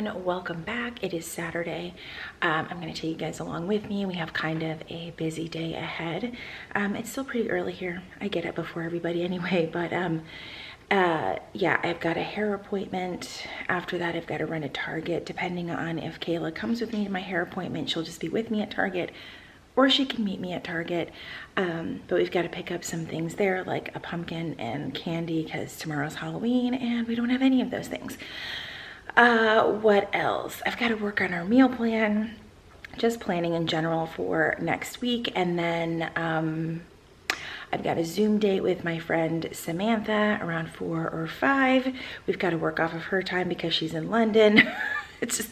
everyone, welcome back. It is Saturday. I'm going to take you guys along with me. We have kind of a busy day ahead. It's still pretty early here. I get up before everybody anyway, but yeah, I've got a hair appointment. After that, I've got to run to Target. Depending on if Kayla comes with me to my hair appointment, she'll just be with me at Target, or she can meet me at Target. But we've got to pick up some things there, like a pumpkin and candy, because tomorrow's Halloween and we don't have any of those things. What else? I've got to work on our meal plan, just planning in general for next week. And then I've got a Zoom date with my friend Samantha around 4 or 5. We've got to work off of her time because she's in London. It's just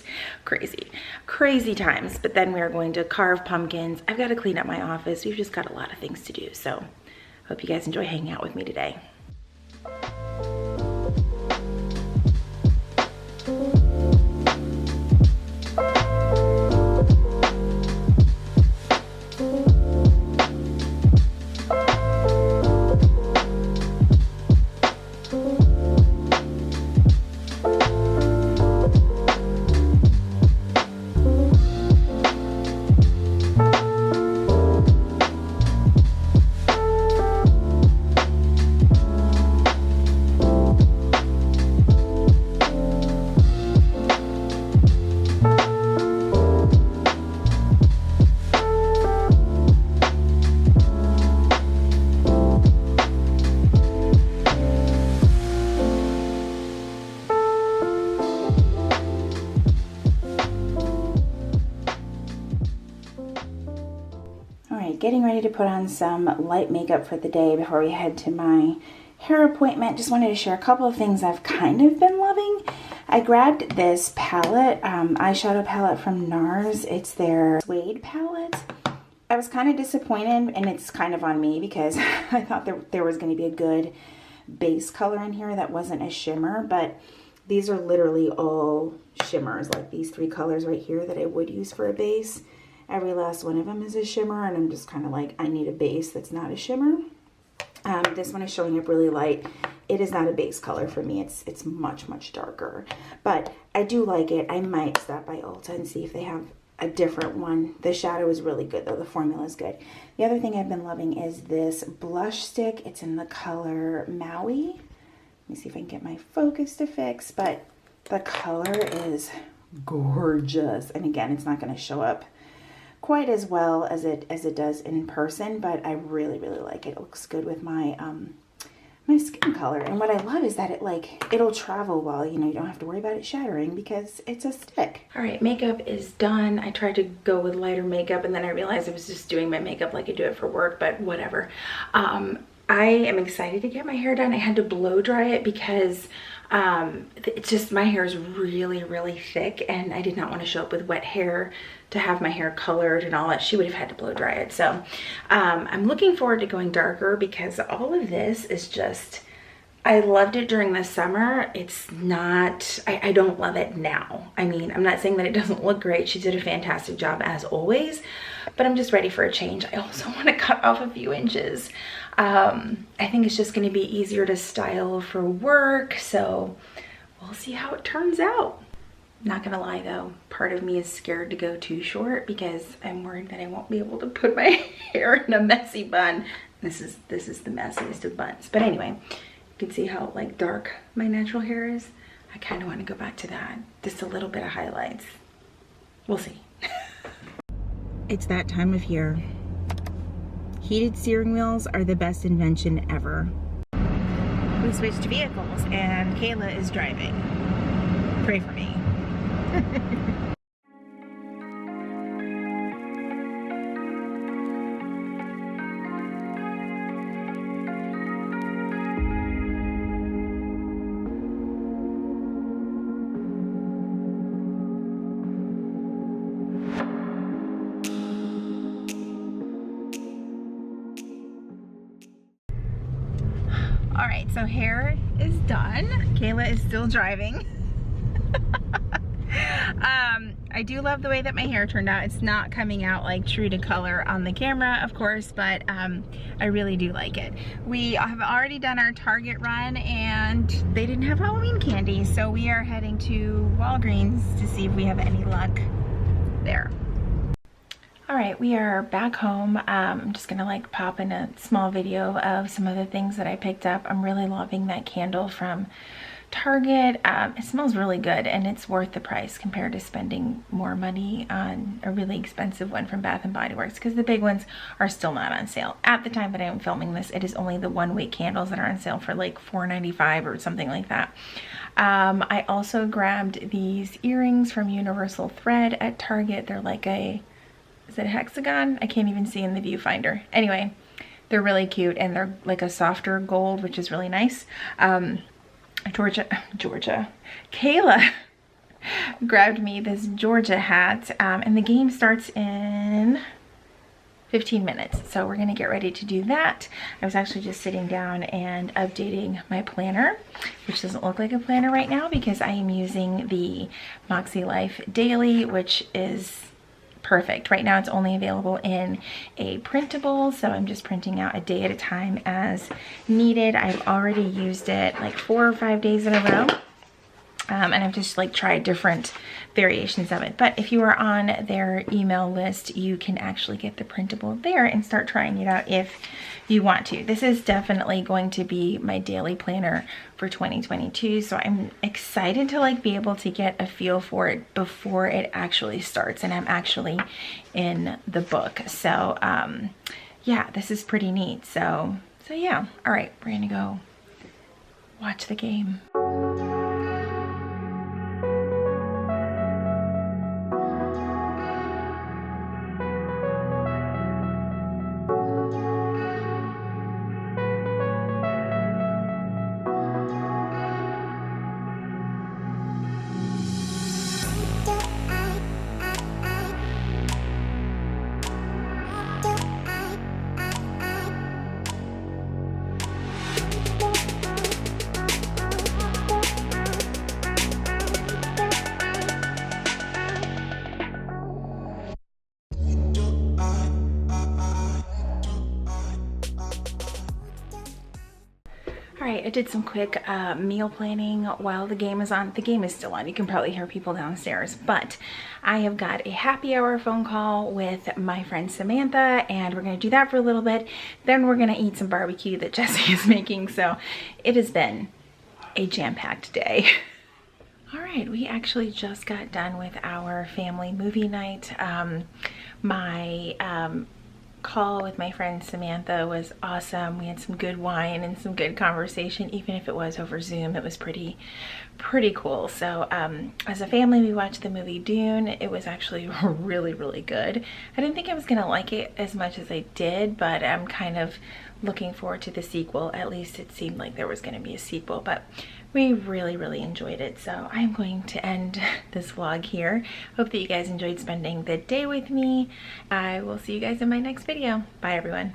crazy times. But then we are going to carve pumpkins. I've got to clean up my office. We've just got a lot of things to do. So hope you guys enjoy hanging out with me today. Getting ready to put on some light makeup for the day before we head to my hair appointment. Just wanted to share a couple of things I've kind of been loving. I grabbed this palette, eyeshadow palette from NARS. It's their suede palette. I was kind of disappointed, and it's kind of on me because I thought there was going to be a good base color in here that wasn't a shimmer, but these are literally all shimmers, like these 3 colors right here that I would use for a base. Every last one of them is a shimmer, and I'm just kind of like, I need a base that's not a shimmer. This one is showing up really light. It is not a base color for me. It's much darker, but I do like it. I might stop by Ulta and see if they have a different one. The shadow is really good though. The formula is good. The other thing I've been loving is this blush stick. It's in the color Maui. Let me see if I can get my focus to fix, but the color is gorgeous. And again, it's not going to show up quite as well as it does in person, but I really like it. It looks good with my my skin color. And what I love is that it'll travel well. You know, you don't have to worry about it shattering because it's a stick. All right, makeup is done. I tried to go with lighter makeup, and then I realized I was just doing my makeup like I do it for work, but whatever. I am excited to get my hair done. I had to blow dry it because it's just, my hair is really thick, and I did not want to show up with wet hair to have my hair colored and all that. She would have had to blow dry it. So I'm looking forward to going darker because all of this is just, I loved it during the summer. It's not, I don't love it now. I mean, I'm not saying that it doesn't look great. She did a fantastic job as always, but I'm just ready for a change. I also want to cut off a few inches. I think it's just going to be easier to style for work, so we'll see how it turns out. Not gonna lie though, part of me is scared to go too short because I'm worried that I won't be able to put my hair in a messy bun. This is the messiest of buns. But anyway, you can see how like dark my natural hair is. I kind of want to go back to that. Just a little bit of highlights. We'll see. It's that time of year. Heated steering wheels are the best invention ever. We switched vehicles and Kayla is driving. Pray for me. All right, so hair is done. Kayla is still driving. I do love the way that my hair turned out. It's not coming out like true to color on the camera, of course, but I really do like it. We have already done our Target run and they didn't have Halloween candy, so we are heading to Walgreens to see if we have any luck there. All right, we are back home. I'm just gonna like pop in a small video of some of the things that I picked up. I'm really loving that candle from Target. It smells really good and it's worth the price compared to spending more money on a really expensive one from Bath & Body Works, because the big ones are still not on sale. At the time that I'm filming this, it is only the 1 week candles that are on sale for like $4.95 or something like that. I also grabbed these earrings from Universal Thread at Target. They're like a, is it a hexagon? I can't even see in the viewfinder. Anyway, they're really cute and they're like a softer gold, which is really nice. Kayla grabbed me this Georgia hat, and the game starts in 15 minutes. So we're gonna get ready to do that. I was actually just sitting down and updating my planner, which doesn't look like a planner right now because I am using the Moxie Life Daily, which is perfect. Right now it's only available in a printable, so I'm just printing out a day at a time as needed. I've already used it like 4 or 5 days in a row. And I've just like tried different variations of it. But if you are on their email list, you can actually get the printable there and start trying it out if you want to. This is definitely going to be my daily planner for 2022. So I'm excited to like be able to get a feel for it before it actually starts and I'm actually in the book. So yeah, this is pretty neat. So yeah. All right, we're gonna go watch the game. Alright, I did some quick meal planning while the game is on. The game is still on. You can probably hear people downstairs, but I have got a happy hour phone call with my friend Samantha, and we're going to do that for a little bit. Then we're going to eat some barbecue that Jessie is making, so it has been a jam-packed day. Alright, we actually just got done with our family movie night. My call with my friend Samantha was awesome. We had some good wine and some good conversation, even if it was over Zoom. It was pretty cool. So as a family, we watched the movie Dune. It was actually really good. I didn't think I was gonna like it as much as I did, but I'm kind of looking forward to the sequel. At least it seemed like there was gonna be a sequel, but we really enjoyed it. So I'm going to end this vlog here. Hope that you guys enjoyed spending the day with me. I will see you guys in my next video. Bye everyone.